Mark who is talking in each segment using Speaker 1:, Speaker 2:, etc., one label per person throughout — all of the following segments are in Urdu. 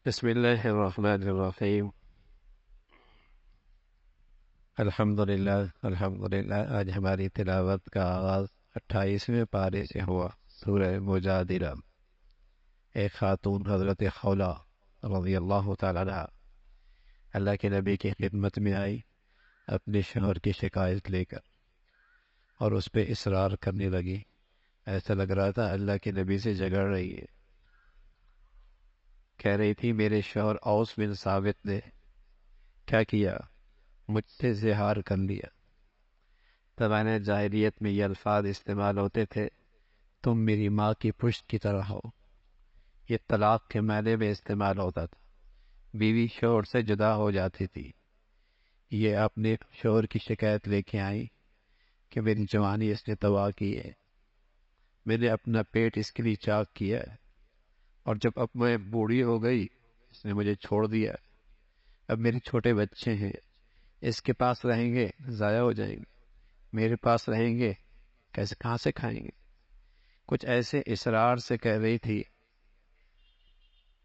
Speaker 1: بسم اللہ الرحمن الرحیم۔ الحمدللہ آج ہماری تلاوت کا آغاز 28ویں پارے سے ہوا۔ سورہ مجادلہ۔ ایک خاتون حضرت خولہ رضی اللہ تعالیٰ عنہ اللہ کے نبی کی خدمت میں آئی اپنے شوہر کی شکایت لے کر، اور اس پہ اصرار کرنے لگی۔ ایسا لگ رہا تھا اللہ کے نبی سے جھگڑ رہی ہے۔ کہہ رہی تھی میرے شوہر اوس بن ثابت نے کیا کیا، مجھ سے زہار کر لیا۔ زمانہ جاہلیت میں یہ الفاظ استعمال ہوتے تھے، تم میری ماں کی پشت کی طرح ہو۔ یہ طلاق کے معنی میں استعمال ہوتا تھا۔ بیوی شوہر سے جدا ہو جاتی تھی۔ یہ اپنے شوہر کی شکایت لے کے آئی کہ میری جوانی اس نے تباہ کی ہے، میں نے اپنا پیٹ اس کے لیے چاک کیا ہے، اور جب اب میں بوڑھی ہو گئی اس نے مجھے چھوڑ دیا ہے۔ اب میرے چھوٹے بچے ہیں، اس کے پاس رہیں گے ضائع ہو جائیں گے، میرے پاس رہیں گے کہاں سے کھائیں گے۔ کچھ ایسے اصرار سے کہہ رہی تھی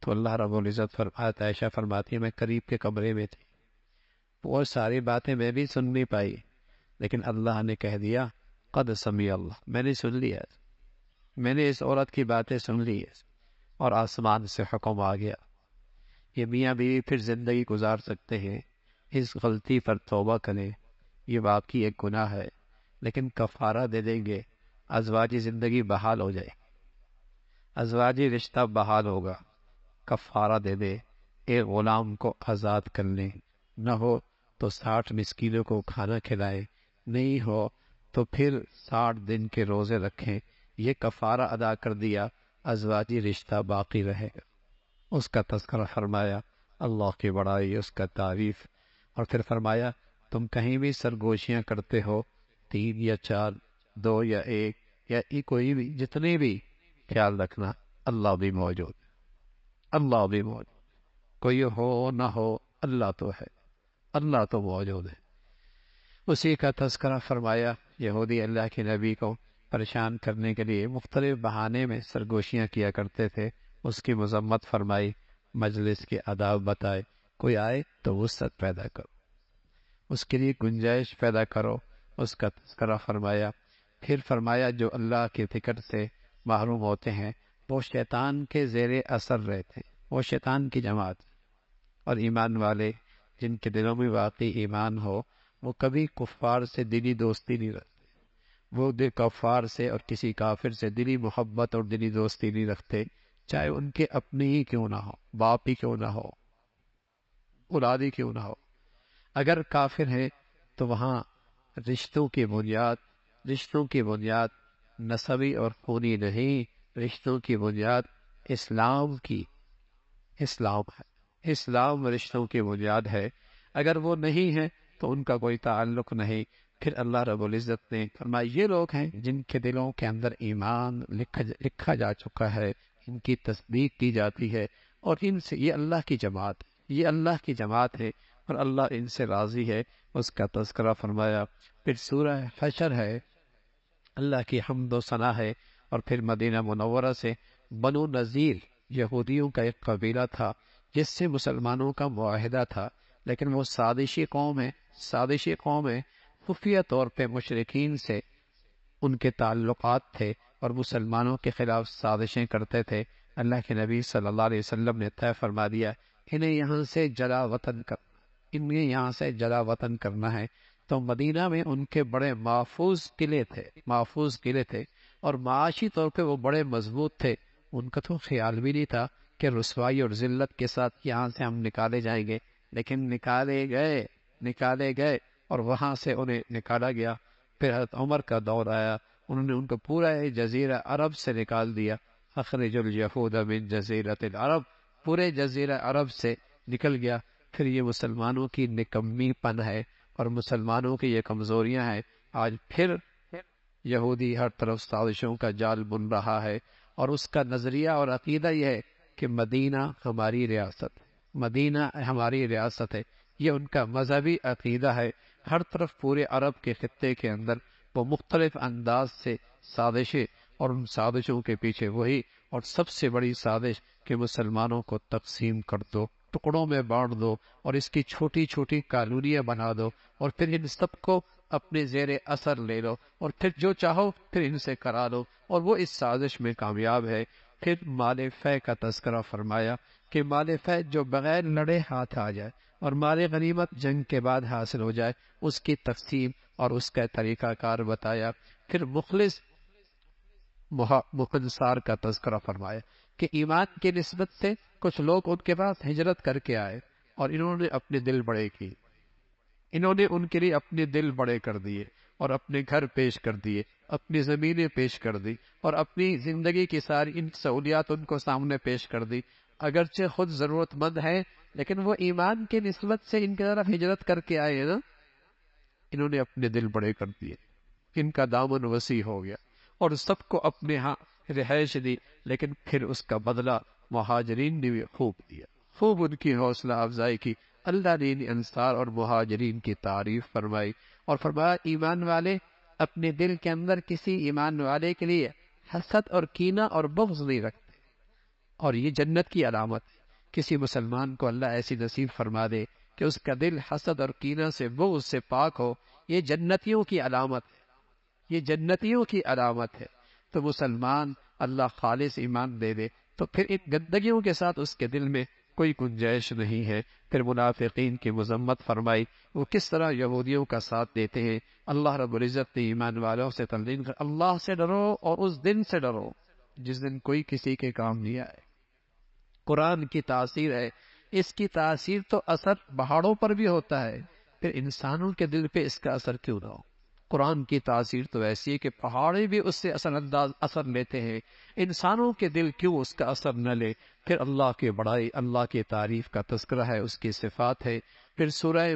Speaker 1: تو اللہ رب العزت فرماتا، عائشہ فرماتی ہے میں قریب کے کمرے میں تھی، وہ ساری باتیں میں بھی سن نہیں پائی، لیکن اللہ نے کہہ دیا قد سمع اللہ، میں نے سن لیا، میں نے اس عورت کی باتیں سن لی ہے، اور آسمان سے حکم آ گیا۔ یہ میاں بیوی پھر زندگی گزار سکتے ہیں، اس غلطی پر توبہ کریں، یہ واقعی ایک گناہ ہے، لیکن کفارہ دے دیں گے، ازواجی زندگی بحال ہو جائے، ازواجی رشتہ بحال ہوگا۔ کفارہ دے دے، ایک غلام کو آزاد کر لیں، نہ ہو تو 60 مسکینوں کو کھانا کھلائیں، نہیں ہو تو پھر 60 دن کے روزے رکھیں۔ یہ کفارہ ادا کر دیا، ازواجی رشتہ باقی رہے گا۔ اس کا تذکرہ فرمایا، اللہ کی بڑائی، اس کا تعریف، اور پھر فرمایا تم کہیں بھی سرگوشیاں کرتے ہو، 3 یا 4، 2 یا 1 یا کوئی بھی، جتنے بھی، خیال رکھنا اللہ بھی موجود، اللہ بھی موجود، کوئی ہو نہ ہو اللہ تو ہے، اللہ تو موجود ہے۔ اسی کا تذکرہ فرمایا، یہودی اللہ کے نبی کو پریشان کرنے کے لیے مختلف بہانے میں سرگوشیاں کیا کرتے تھے، اس کی مذمت فرمائی، مجلس کے آداب بتائے، کوئی آئے تو وسعت پیدا کرو، اس کے لیے گنجائش پیدا کرو، اس کا تذکرہ فرمایا۔ پھر فرمایا جو اللہ کے فکر سے محروم ہوتے ہیں وہ شیطان کے زیر اثر رہتے ہیں، وہ شیطان کی جماعت، اور ایمان والے جن کے دلوں میں واقعی ایمان ہو وہ کبھی کفار سے دلی دوستی نہیں رکھتے، وہ کفار سے اور کسی کافر سے دلی محبت اور دلی دوستی نہیں رکھتے، چاہے ان کے اپنے ہی کیوں نہ ہو، باپ ہی کیوں نہ ہو، اولاد ہی کیوں نہ ہو۔ اگر کافر ہے تو وہاں رشتوں کی بنیاد نسبی اور خونی نہیں، رشتوں کی بنیاد اسلام ہے، اسلام رشتوں کی بنیاد ہے۔ اگر وہ نہیں ہے تو ان کا کوئی تعلق نہیں۔ پھر اللہ رب العزت نے فرمایا یہ لوگ ہیں جن کے دلوں کے اندر ایمان لکھا جا چکا ہے، ان کی تصدیق کی جاتی ہے، اور ان سے یہ اللہ کی جماعت ہے، یہ اللہ کی جماعت ہے، اور اللہ ان سے راضی ہے، اس کا تذکرہ فرمایا۔ پھر سورہ حشر ہے، اللہ کی حمد و ثنا ہے، اور پھر مدینہ منورہ سے بنو نذیر یہودیوں کا ایک قبیلہ تھا جس سے مسلمانوں کا معاہدہ تھا، لیکن وہ سازشی قوم ہے، خفیہ طور پہ مشرکین سے ان کے تعلقات تھے اور مسلمانوں کے خلاف سازشیں کرتے تھے۔ اللہ کے نبی صلی اللہ علیہ وسلم نے طے فرما دیا انہیں یہاں سے جلا وطن کرنا ہے۔ تو مدینہ میں ان کے بڑے محفوظ قلعے تھے، اور معاشی طور پہ وہ بڑے مضبوط تھے۔ ان کا تو خیال بھی نہیں تھا کہ رسوائی اور ذلت کے ساتھ یہاں سے ہم نکالے جائیں گے، لیکن نکالے گئے اور وہاں سے انہیں نکالا گیا۔ پھر حضرت عمر کا دور آیا، انہوں نے ان کو پورا جزیرہ عرب سے نکال دیا، اخرج الیہود من جزیرۃ العرب، پورے جزیرہ عرب سے نکل گیا۔ پھر یہ مسلمانوں کی نکمی پن ہے اور مسلمانوں کی یہ کمزوریاں ہیں۔ آج پھر یہودی ہر طرف سازشوں کا جال بن رہا ہے، اور اس کا نظریہ اور عقیدہ یہ ہے کہ مدینہ ہماری ریاست ہے، یہ ان کا مذہبی عقیدہ ہے۔ ہر طرف پورے عرب کے خطے کے اندر وہ مختلف انداز سے سازشیں اور ان سازشوں کے پیچھے وہی اور سب سے بڑی سازش کہ مسلمانوں کو تقسیم کر دو، ٹکڑوں میں بانٹ دو اور اس کی چھوٹی چھوٹی کالونیاں بنا دو اور پھر ان سب کو اپنے زیر اثر لے لو اور پھر جو چاہو پھر ان سے کرا لو، اور وہ اس سازش میں کامیاب ہے۔ پھر مال فے کا تذکرہ فرمایا کہ مال فے جو بغیر لڑے ہاتھ آ جائے اور مال غنیمت جنگ کے بعد حاصل ہو جائے، اس کی تقسیم اور اس کا طریقہ کار بتایا۔ پھر مخلص مخنصار کا تذکرہ فرمایا کہ ایمان کی نسبت سے کچھ لوگ ان کے پاس ہجرت کر کے آئے اور انہوں نے اپنے دل بڑے کی، انہوں نے ان کے لیے اپنے دل بڑے کر دیے اور اپنے گھر پیش کر دیے، اپنی زمینیں پیش کر دی اور اپنی زندگی کی ساری ان سہولیات ان کو سامنے پیش کر دی، اگرچہ خود ضرورت مند ہے لیکن وہ ایمان کی نسبت سے ان کی طرف ہجرت کر کے آئے نا، انہوں نے اپنے دل بڑے کر دیے، ان کا دامن وسیع ہو گیا اور سب کو اپنے ہاں رہائش دی، لیکن پھر اس کا بدلہ مہاجرین نے بھی خوب دیا، خوب ان کی حوصلہ افزائی کی۔ اللہ نے ان انصار اور مہاجرین کی تعریف فرمائی اور فرمایا ایمان والے اپنے دل کے اندر کسی ایمان والے کے لیے حسد اور کینہ اور بغض نہیں رکھتے، اور یہ جنت کی علامت ہے۔ کسی مسلمان کو اللہ ایسی نصیب فرما دے کہ اس کا دل حسد اور کینہ سے بغض سے پاک ہو، یہ جنتیوں کی علامت ہے، یہ جنتیوں کی علامت ہے۔ تو مسلمان اللہ خالص ایمان دے دے تو پھر ان گندگیوں کے ساتھ اس کے دل میں کوئی گنجائش نہیں ہے۔ پھر منافقین کی مذمت فرمائی، وہ کس طرح یہودیوں کا ساتھ دیتے ہیں۔ اللہ رب العزت نے ایمان والوں سے تلقین کر اللہ سے ڈرو اور اس دن سے ڈرو جس دن کوئی کسی کے کام نہیں آئے۔ قرآن کی تاثیر ہے، اس کی تاثیر تو اثر پہاڑوں پر بھی ہوتا ہے، پھر انسانوں کے دل پہ اس کا اثر کیوں نہ ہو؟ قرآن کی تاثیر تو ایسی ہے کہ پہاڑے بھی اس سے اثر لیتے ہیں، انسانوں کے دل کیوں اس کا اثر نہ لے؟ پھر اللہ کی بڑائی، اللہ کی تعریف کا تذکرہ ہے، اس کی صفات ہے۔ پھر سورہ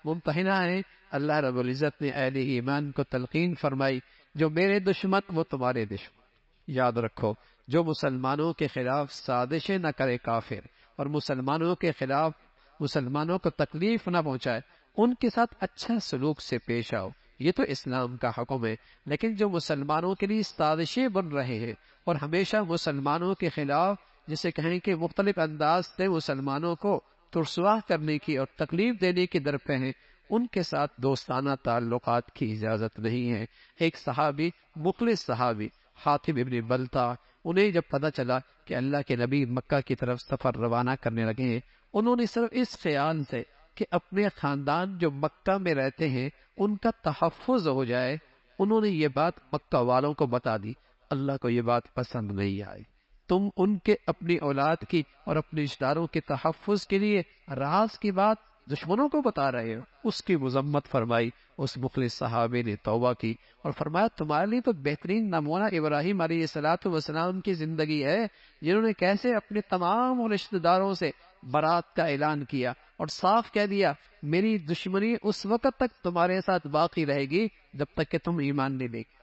Speaker 1: ممتحنہ ہے، اللہ رب العزت نے اہل ایمان کو تلقین فرمائی، جو میرے دشمن وہ تمہارے دشمن۔ یاد رکھو، جو مسلمانوں کے خلاف سازشیں نہ کرے کافر اور مسلمانوں کے خلاف مسلمانوں کو تکلیف نہ پہنچائے، ان کے ساتھ اچھا سلوک سے پیش آؤ، یہ تو اسلام کا حکم ہے۔ لیکن جو مسلمانوں کے لیے سازشیں بن رہے ہیں اور ہمیشہ مسلمانوں کے خلاف جسے کہیں کہ مختلف انداز سے مسلمانوں کو رسوا کرنے کی اور تکلیف دینے کی درپے ہیں، ان کے ساتھ دوستانہ تعلقات کی اجازت نہیں ہے۔ ایک صحابی، مخلص صحابی حاتم ابن بلتا، انہیں جب پتہ چلا کہ اللہ کے نبی مکہ کی طرف سفر روانہ کرنے لگے ہیں، انہوں نے صرف اس خیال سے کہ اپنے خاندان جو مکہ میں رہتے ہیں ان کا تحفظ ہو جائے، انہوں نے یہ بات مکہ والوں کو بتا دی۔ اللہ کو یہ بات پسند نہیں آئی، تم ان کے اپنی اولاد کی اور اپنے رشتہ داروں کے تحفظ کے لیے راز کی بات دشمنوں کو بتا رہے ہو۔ اس کی مذمت فرمائی۔ اس مخلص صحابے نے توبہ کی اور فرمایا تمہارے لیے تو بہترین نمونہ ابراہیم علیہ السلام کی زندگی ہے، جنہوں نے کیسے اپنے تمام رشتہ داروں سے برات کا اعلان کیا اور صاف کہہ دیا میری دشمنی اس وقت تک تمہارے ساتھ باقی رہے گی جب تک کہ تم ایمان نہیں لے کے آؤ،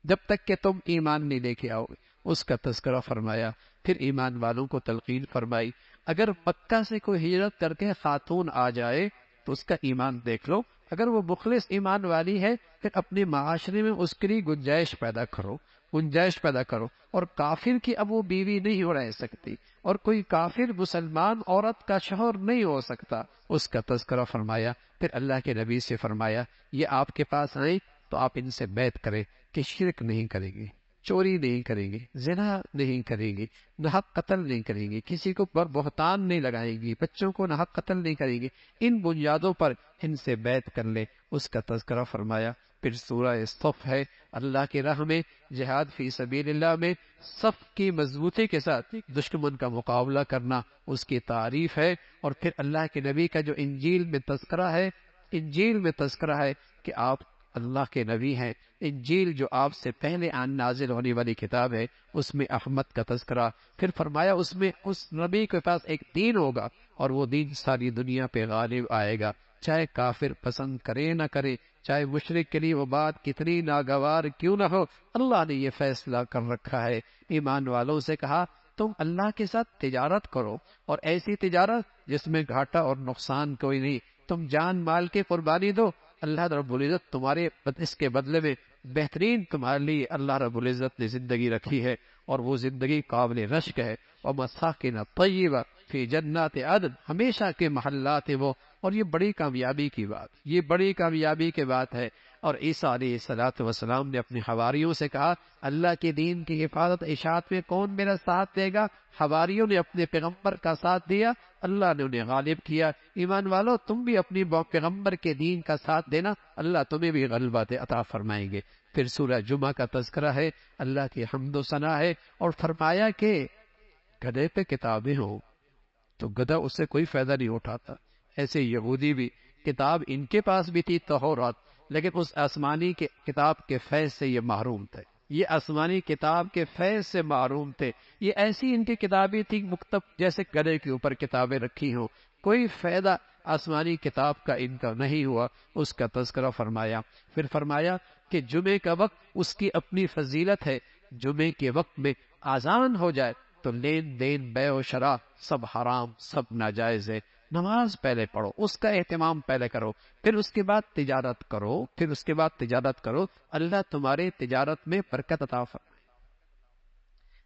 Speaker 1: جب تک کہ تم ایمان نہیں لے کے آؤ گے۔ اس کا تذکرہ فرمایا۔ پھر ایمان والوں کو تلقین فرمائی، اگر مکہ سے کوئی ہجرت کر کے خاتون آ جائے تو اس کا ایمان دیکھ لو، اگر وہ مخلص ایمان والی ہے پھر اپنے معاشرے میں اس کے لیے گنجائش پیدا کرو، گنجائش پیدا کرو۔ اور کافر کی اب وہ بیوی نہیں رہ سکتی اور کوئی کافر مسلمان عورت کا شوہر نہیں ہو سکتا، اس کا تذکرہ فرمایا۔ پھر اللہ کے نبی سے فرمایا یہ آپ کے پاس آئیں تو آپ ان سے بیعت کریں کہ شرک نہیں کریں گے، چوری نہیں کریں گے، زنا نہیں کریں گے، ناحق قتل نہیں کریں گے، کسی کو پر بہتان نہیں لگائیں گے، بچوں کو ناحق قتل نہیں کریں گے، ان بنیادوں پر ان سے بیعت کر لیں، اس کا تذکرہ فرمایا۔ پھر سورہ صف ہے، اللہ کی راہ میں جہاد فی سبیل اللہ میں صف کی مضبوطی کے ساتھ دشمن کا مقابلہ کرنا، اس کی تعریف ہے۔ اور پھر اللہ کے نبی کا جو انجیل میں تذکرہ ہے، انجیل میں تذکرہ ہے کہ آپ اللہ کے نبی ہیں، انجیل جو آپ سے پہلے نازل ہونے والی کتاب ہے اس میں احمد کا تذکرہ، پھر فرمایا اس میں اس نبی کے پاس ایک دین ہوگا اور وہ دین ساری دنیا پہ غالب آئے گا، چاہے کافر پسند کرے نہ کرے، چاہے مشرک کے لیے وہ بات کتنی ناگوار کیوں نہ ہو، اللہ نے یہ فیصلہ کر رکھا ہے۔ ایمان والوں سے کہا تم اللہ کے ساتھ تجارت کرو اور ایسی تجارت جس میں گھاٹا اور نقصان کوئی نہیں، تم جان مال کی قربانی دو، اللہ رب العزت تمہارے اس کے بدلے میں بہترین تمہارے لیے اللہ رب العزت نے زندگی رکھی ہے، اور وہ زندگی قابل رشک ہے۔ وَمَسَاكِنَ طَيِّبَةً فِي جَنَّاتِ عَدْنٍ، ہمیشہ کے محلات ہیں وہ، اور یہ بڑی کامیابی کی بات، یہ بڑی کامیابی کی بات ہے۔ اور عیسیٰ علیہ السلام نے اپنے حواریوں سے کہا اللہ کے دین کی حفاظت اشاعت میں کون میرا ساتھ دے گا؟ حواریوں نے اپنے پیغمبر کا ساتھ دیا، اللہ نے انہیں غالب کیا۔ ایمان والو تم بھی اپنی پیغمبر کے دین کا ساتھ دینا، اللہ تمہیں بھی غلبہ عطا فرمائیں گے۔ پھر سورہ جمعہ کا تذکرہ ہے، اللہ کی حمد و ثنا ہے، اور فرمایا کہ گدھے پہ کتابیں ہوں تو گدھا اس سے کوئی فائدہ نہیں اٹھاتا۔ ایسے یہودی بھی کتاب ان کے پاس بھی تھی تورات، لیکن اس آسمانی کے کتاب کے فیض سے یہ محروم تھے، یہ آسمانی کتاب کے فیض سے محروم تھے۔ یہ ایسی ان کی کتابیں تھی مکتب جیسے گدھے کے اوپر کتابیں رکھی ہوں، کوئی فائدہ آسمانی کتاب کا ان کا نہیں ہوا۔ اس کا تذکرہ فرمایا، پھر فرمایا کہ جمعے کا وقت اس کی اپنی فضیلت ہے، جمعے کے وقت میں آذان ہو جائے تو لین دین بے و شراب سب حرام، سب ناجائز ہے۔ نماز پہلے پڑھو، اس کا اہتمام پہلے کرو، پھر اس کے بعد تجارت کرو، پھر اس کے بعد تجارت کرو، اللہ تمہارے تجارت میں برکت عطا فرمائے۔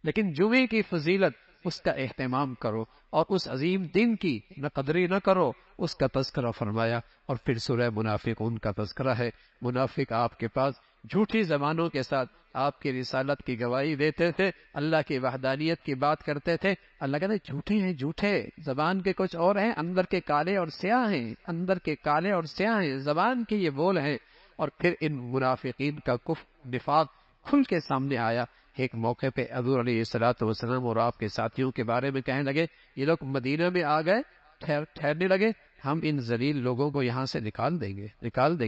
Speaker 1: لیکن جمعے کی فضیلت اس کا اہتمام کرو، اور اس عظیم دن کی نہ قدری نہ کرو، اس کا تذکرہ فرمایا۔ اور پھر سورہ منافقون کا تذکرہ ہے۔ منافق آپ کے پاس جھوٹی زبانوں کے ساتھ آپ کی رسالت کی گواہی دیتے تھے، اللہ کی وحدانیت کی بات کرتے تھے، اللہ کہتے جھوٹے ہیں، جھوٹے، زبان کے کچھ اور ہیں، اندر کے کالے اور سیاہ ہیں، اندر کے کالے اور سیاہ ہیں، زبان کے یہ بول ہیں۔ اور پھر ان منافقین کا کفر نفاق کھل کے سامنے آیا۔ ایک موقع پہ حضور علیہ السلام اور آپ کے ساتھیوں کے بارے میں کہنے لگے یہ لوگ مدینہ میں آ گئے، ٹھہرنے لگے، ہم ان ذلیل لوگوں کو یہاں سے نکال دیں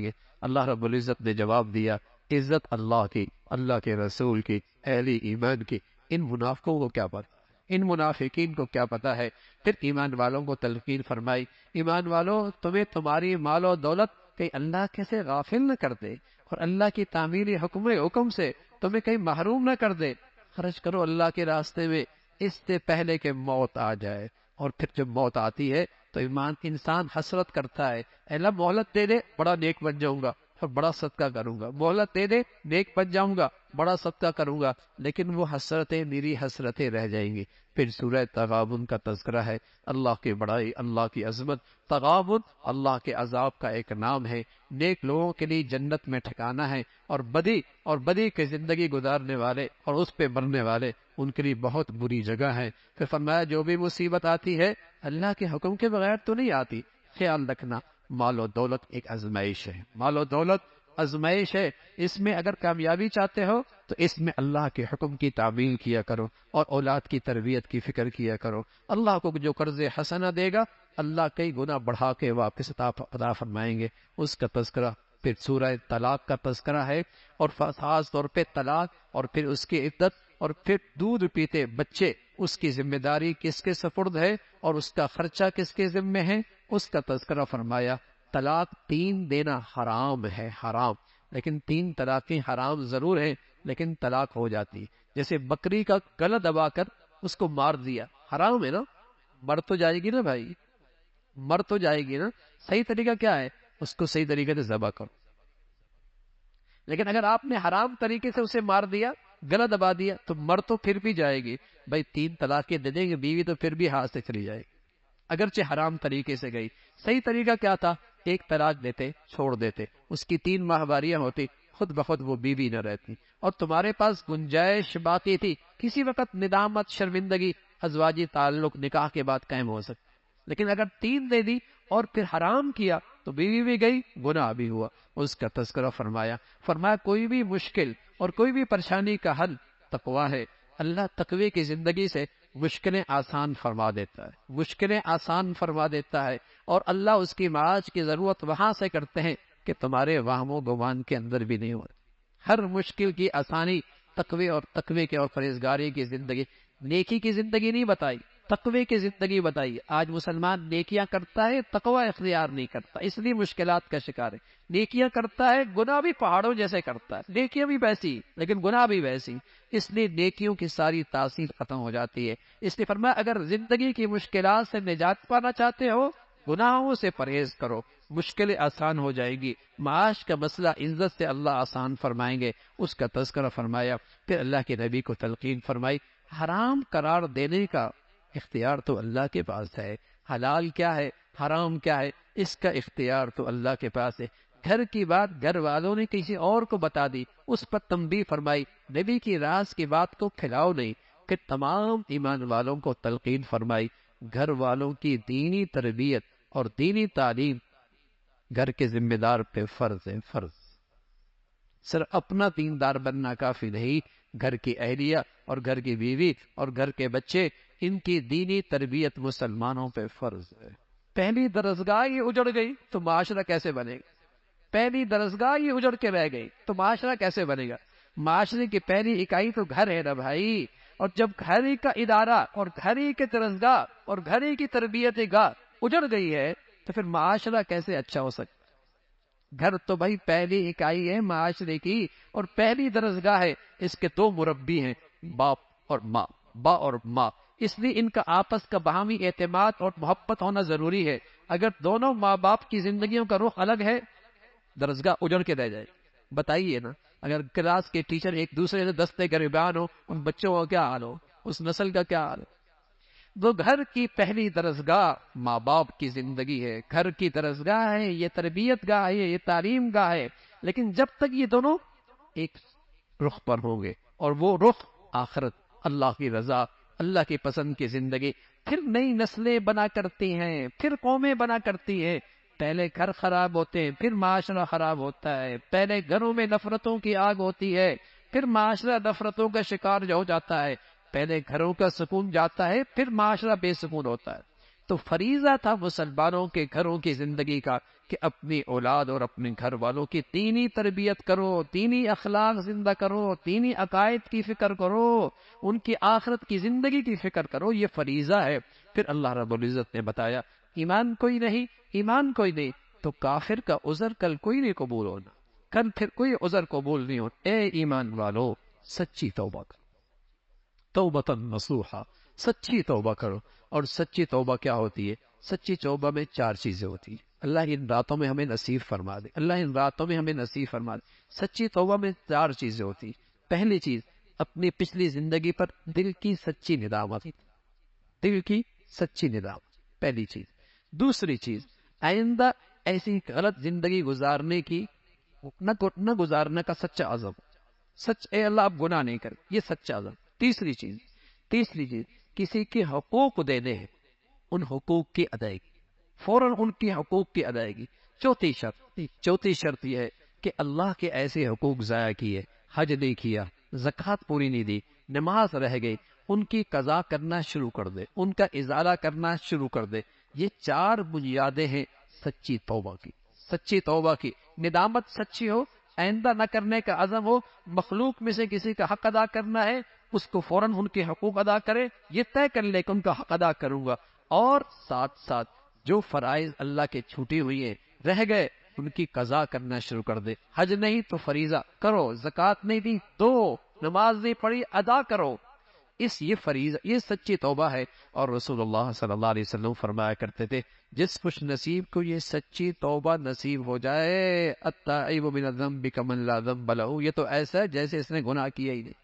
Speaker 1: گے۔ اللہ رب العزت نے جواب دیا عزت اللہ کی، اللہ کے رسول کی، اہل ایمان کی، ان منافقوں کو کیا پتا، ان منافقین کو کیا پتا ہے۔ پھر ایمان والوں کو تلقین فرمائی، ایمان والوں تمہیں تمہاری مال و دولت کہ اللہ کیسے غافل نہ کر دے، اور اللہ کی تعمیری حکم سے تمہیں کہیں محروم نہ کر دے، خرچ کرو اللہ کے راستے میں اس سے پہلے کہ موت آ جائے۔ اور پھر جب موت آتی ہے تو انسان حسرت کرتا ہے، اے اللہ مہلت دے دے بڑا نیک بن جاؤں گا اور بڑا صدقہ کروں گا، مہلت دے دے نیک بن جاؤں گا بڑا صدقہ کروں گا، لیکن وہ حسرتیں میری حسرتیں رہ جائیں گی۔ پھر سورہ تغابن کا تذکرہ ہے، اللہ کی بڑائی، اللہ کی عظمت۔ تغابن اللہ کے عذاب کا ایک نام ہے، نیک لوگوں کے لیے جنت میں ٹھکانہ ہے، اور بدی کی زندگی گزارنے والے اور اس پہ مرنے والے ان کے لیے بہت بری جگہ ہے۔ پھر فرمایا جو بھی مصیبت آتی ہے اللہ کے حکم کے بغیر تو نہیں آتی، خیال رکھنا مال و دولت ایک آزمائش ہے، مال و دولت آزمائش ہے، اس میں اگر کامیابی چاہتے ہو تو اس میں اللہ کے حکم کی تعمیل کیا کرو، اور اولاد کی تربیت کی فکر کیا کرو۔ اللہ کو جو قرض حسنہ دے گا اللہ کئی گنا بڑھا کے واپس عطا فرمائیں گے۔ اس کا تذکرہ پھر سورہ طلاق کا تذکرہ ہے، اور خاص طور پہ طلاق، اور پھر اس کی عدت، اور پھر دودھ پیتے بچے اس کی ذمہ داری کس کے سپرد ہے اور اس کا خرچہ کس کے ذمہ ہے، اس کا تذکرہ فرمایا۔ طلاق 3 دینا حرام ہے، حرام، لیکن 3 طلاقیں حرام ضرور ہیں لیکن طلاق ہو جاتی، جیسے بکری کا گلا دبا کر اس کو مار دیا، حرام ہے نا، مر تو جائے گی نا بھائی، مر تو جائے گی نا۔ صحیح طریقہ کیا ہے؟ اس کو صحیح طریقے سے ذبح کرو۔ لیکن اگر آپ نے حرام طریقے سے اسے مار دیا، گلا دبا دیا، تو مر تو پھر بھی جائے گی بھائی، 3 طلاقیں دے دیں گے بیوی تو پھر بھی ہاتھ سے چلی جائے گی، اگرچہ حرام طریقے سے گئی۔ صحیح طریقہ کیا تھا؟ 1 طلاق دیتے، چھوڑ دیتے، اس کی 3 ماہواریاں ہوتی، خود بخود وہ بیوی نہ رہتی، اور تمہارے پاس گنجائش باقی تھی، کسی وقت ندامت، شرمندگی، ازواجی تعلق نکاح کے بعد قائم ہو سکتا۔ لیکن اگر 3 دے دی اور پھر حرام کیا تو بیوی بھی گئی، گناہ بھی ہوا۔ اس کا تذکرہ فرمایا کوئی بھی مشکل اور کوئی بھی پریشانی کا حل تقویٰ ہے، اللہ تقوی کی زندگی سے مشکلیں آسان فرما دیتا ہے، مشکلیں آسان فرما دیتا ہے، اور اللہ اس کی معاش کی ضرورت وہاں سے کرتے ہیں کہ تمہارے وہم و گمان کے اندر بھی نہیں ہوتی۔ ہر مشکل کی آسانی تقوی اور تقوی کے اور پرہیزگاری کی زندگی، نیکی کی زندگی نہیں بتائی، تقوی کی زندگی بتائی۔ آج مسلمان نیکیاں کرتا ہے، تقوی اختیار نہیں کرتا، اس لیے مشکلات کا شکار ہے۔ نیکیاں کرتا ہے، گناہ بھی پہاڑوں جیسے کرتا ہے، نیکیاں بھی ویسی لیکن گناہ بھی ویسی، اس لیے نیکیوں کی ساری تاثیر ختم ہو جاتی ہے۔ اس لیے فرمایا اگر زندگی کی مشکلات سے نجات پانا چاہتے ہو گناہوں سے پرہیز کرو، مشکلیں آسان ہو جائے گی، معاش کا مسئلہ عزت سے اللہ آسان فرمائیں گے، اس کا تذکرہ فرمایا۔ پھر اللہ کے نبی کو تلقین فرمائی، حرام قرار دینے کا اختیار تو اللہ کے پاس ہے، حلال کیا ہے حرام کیا ہے اس کا اختیار تو اللہ کے پاس ہے۔ گھر کی بات گھر والوں نے کسی اور کو بتا دی، اس پر تنبیہ فرمائی، نبی کی راز کی بات کو پھیلاؤ نہیں۔ کہ تمام ایمان والوں کو تلقین فرمائی، گھر والوں کی دینی تربیت اور دینی تعلیم گھر کے ذمہ دار پہ فرض ہے، فرض۔ صرف اپنا دیندار بننا کافی نہیں، گھر کی اہلیہ اور گھر کی بیوی اور گھر کے بچے، ان کی دینی تربیت مسلمانوں پہ فرض ہے۔ پہلی درسگاہ یہ اجڑ گئی تو معاشرہ کیسے بنے گا؟ پہلی درسگاہ یہ اجڑ کے رہ گئی تو معاشرہ کیسے بنے گا؟ معاشرے کی پہلی اکائی تو گھر ہے نا بھائی، اور جب گھر ہی کا ادارہ اور گھر ہی کے درسگاہ اور گھر ہی کی تربیت گاہ اجڑ گئی ہے تو پھر معاشرہ کیسے اچھا ہو سکتا؟ گھر تو بھائی پہلی اکائی ہے معاشرے کی اور پہلی درسگاہ ہے، اس کے دو مربی ہیں، باپ اور ماں، باپ اور ماں، اس لیے ان کا آپس کا باہمی اعتماد اور محبت ہونا ضروری ہے۔ اگر دونوں ماں باپ کی زندگیوں کا رخ الگ ہے، درسگاہ اجڑ کے رہ جائے۔ بتائیے نا، اگر کلاس کے ٹیچر ایک دوسرے سے دستے گریبان ہو، ان بچوں کا کیا حال ہو، اس نسل کا کیا حال ہو؟ وہ گھر کی پہلی درسگاہ ماں باپ کی زندگی ہے، گھر کی درسگاہ ہے، یہ تربیت گاہ ہے، یہ تعلیم گاہ ہے، لیکن جب تک یہ دونوں ایک رخ پر ہوں گے، اور وہ رخ آخرت، اللہ کی رضا، اللہ کی پسند کی زندگی، پھر نئی نسلیں بنا کرتی ہیں، پھر قومیں بنا کرتی ہیں۔ پہلے گھر خراب ہوتے ہیں، پھر معاشرہ خراب ہوتا ہے، پہلے گھروں میں نفرتوں کی آگ ہوتی ہے، پھر معاشرہ نفرتوں کا شکار ہو جاتا ہے، پہلے گھروں کا سکون جاتا ہے، پھر معاشرہ بے سکون ہوتا ہے۔ تو فریضہ تھا مسلمانوں کے گھروں کی زندگی کا کہ اپنی اولاد اور اپنے گھر والوں کی دینی تربیت کرو، دینی اخلاق زندہ کرو، دینی عقائد کی فکر کرو، ان کی آخرت کی زندگی کی فکر کرو، یہ فریضہ ہے۔ پھر اللہ رب العزت نے بتایا، ایمان کوئی نہیں، ایمان کوئی نہیں تو کافر کا عذر کل کوئی نہیں قبول ہونا، کل پھر کوئی عذر قبول نہیں ہوتا۔ اے ایمان والو، سچی توبہ کرو، توبۃ نصوحا، سچی توبہ کرو۔ اور سچی توبہ کیا ہوتی ہے؟ سچی توبہ میں 4 چیزیں ہوتی ہیں، اللہ ان راتوں میں ہمیں نصیب فرما دے، اللہ ان راتوں میں ہمیں نصیب فرما دے۔ سچی توبہ میں 4 چیزیں ہوتی ہیں۔ پہلی چیز، اپنی پچھلی زندگی پر دل کی سچی ندامت، دل کی سچی ندامت، پہلی چیز۔ دوسری چیز، آئندہ ایسی غلط زندگی گزارنے کی نہ گزارنے کا سچا عزم، سچ اے اللہ اب گناہ نہیں کر، یہ سچا عزم۔ تیسری چیز، کسی کے حقوق دینے ہیں، ان حقوق کی ادائیگی، فوراً ان کی حقوق کی ادائیگی۔ چوتھی شرط یہ ہے کہ اللہ کے ایسے حقوق ضائع کیے، حج نہیں کیا، زکوٰۃ پوری نہیں دی، نماز رہ گئی، ان کی قضا کرنا شروع کر دے، ان کا ازالہ کرنا شروع کر دے۔ یہ 4 بنیادیں ہیں سچی توبہ کی۔ سچی توبہ کی ندامت سچی ہو، آئندہ نہ کرنے کا عزم ہو، مخلوق میں سے کسی کا حق ادا کرنا ہے، اس کو فوراً ان کے حقوق ادا کرے، یہ طے کر لے کہ ان کا حق ادا کروں گا، اور ساتھ ساتھ جو فرائض اللہ کے چھوٹی ہوئی ہیں رہ گئے ان کی قضا کرنا شروع کر دے۔ حج نہیں تو فریضہ کرو، زکوٰۃ نہیں دی دو، نماز نہیں پڑھی ادا کرو، یہ فریضہ، یہ سچی توبہ ہے۔ اور رسول اللہ صلی اللہ علیہ وسلم فرمایا کرتے تھے، جس خوش نصیب کو یہ سچی توبہ نصیب ہو جائے، التائب من الذنب کمن لا ذنب لہ، یہ تو ایسا ہے جیسے اس نے گناہ کیا ہی نہیں۔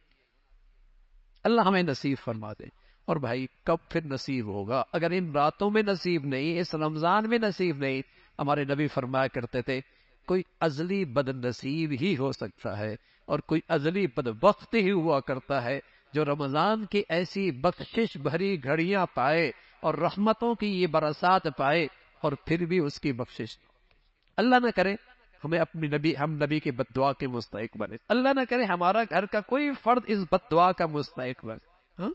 Speaker 1: اللہ ہمیں نصیب فرما دے۔ اور بھائی کب پھر نصیب ہوگا؟ اگر ان راتوں میں نصیب نہیں، اس رمضان میں نصیب نہیں، ہمارے نبی فرمایا کرتے تھے کوئی ازلی بد نصیب ہی ہو سکتا ہے، اور کوئی ازلی بد وقت ہی ہوا کرتا ہے جو رمضان کی ایسی بخشش بھری گھڑیاں پائے اور رحمتوں کی یہ برسات پائے اور پھر بھی اس کی بخشش۔ اللہ نہ کرے ہمیں ہم نبی کی بد دعا کے مستحق بنے، اللہ نہ کرے ہمارا گھر کا کوئی فرد اس بد دعا کا مستحق بنے۔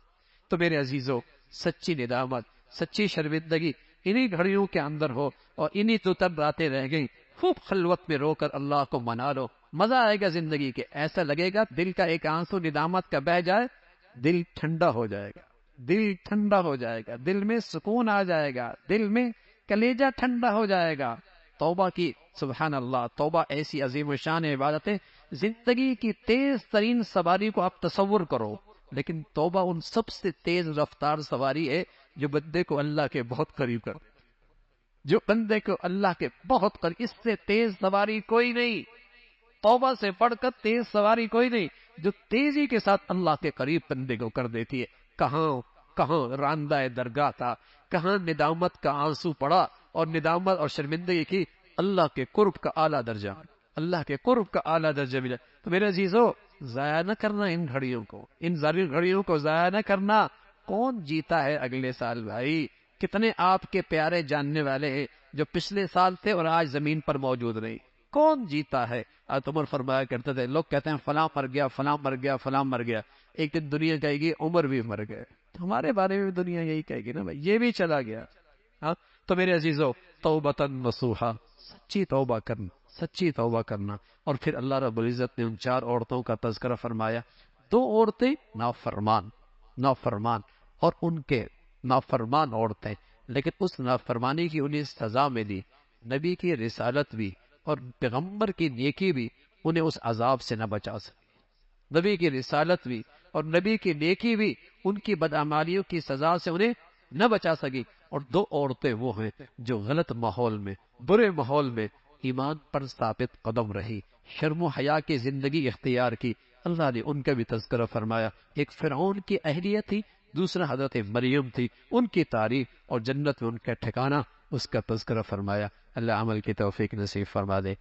Speaker 1: تو میرے عزیزوں، سچی ندامت، سچی شرمندگی انہی گھڑیوں کے اندر ہو، اور انہی تو تب راتیں رہ گئیں، خوب خلوت میں رو کر اللہ کو منا لو، مزہ آئے گا زندگی کے۔ ایسا لگے گا دل کا ایک آنسو ندامت کا بہہ جائے، دل ٹھنڈا ہو جائے گا، دل ٹھنڈا ہو جائے گا، دل میں سکون آ جائے گا، دل میں کلیجہ ٹھنڈا ہو جائے گا۔ توبہ کی، سبحان اللہ، توبہ ایسی عظیم و شان عبادت ہے، زندگی کی تیز ترین سواری کو آپ تصور کرو، لیکن توبہ ان سب سے تیز رفتار سواری ہے جو بندے کو اللہ کے بہت قریب کر۔ جو بندے کو اللہ کے بہت قریب، اس سے تیز سواری کوئی نہیں، توبہ سے پڑھ کر تیز سواری کوئی نہیں، جو تیزی کے ساتھ اللہ کے قریب بندے کو کر دیتی ہے۔ کہاں کہاں راندہ درگاہ تھا، کہاں ندامت کا آنسو پڑا اور ندامت اور شرمندگی کی، اللہ کے قرب کا اعلیٰ درجہ، اللہ کے قرب کا اعلیٰ درجہ ملا۔ تو میرے عزیزو، ضائع نہ کرنا ان گھڑیوں کو، ان ضروری گھڑیوں کو ضائع نہ کرنا۔ کون جیتا ہے اگلے سال بھائی؟ کتنے آپ کے پیارے جاننے والے ہیں جو پچھلے سال تھے اور آج زمین پر موجود نہیں؟ کون جیتا ہے؟ عمر فرمایا کرتے تھے، لوگ کہتے ہیں فلاں مر گیا، فلاں مر گیا، فلاں مر گیا، ایک دن دنیا کہے گی عمر بھی مر گئے۔ ہمارے بارے میں بھی دنیا یہی کہے گی نا بھائی، یہ بھی چلا گیا۔ ہاں، تو میرے عزیزو، توبتن نصوحا، سچی توبہ کرنا، سچی توبہ کرنا۔ اور پھر اللہ رب العزت نے ان 4 عورتوں کا تذکرہ فرمایا۔ 2 عورتیں نافرمان، نافرمان، اور ان کے نافرمان عورتیں، لیکن اس نافرمانی کی انہیں سزا ملی، نبی کی رسالت بھی اور پیغمبر کی نیکی بھی انہیں اس عذاب سے نہ بچا سکی، نبی کی رسالت بھی اور نبی کی نیکی بھی ان کی بدعمالیوں کی سزا سے انہیں نہ بچا سکی۔ اور 2 عورتیں وہ ہیں جو غلط ماحول میں، برے ماحول میں ایمان پر ثابت قدم رہی، شرم و حیا کی زندگی اختیار کی، اللہ نے ان کا بھی تذکرہ فرمایا۔ ایک فرعون کی اہلیہ تھی، دوسرا حضرت مریم تھی، ان کی تعریف اور جنت میں ان کا ٹھکانہ، اس کا تذکرہ فرمایا۔ اللہ عمل کی توفیق نصیب فرما دے۔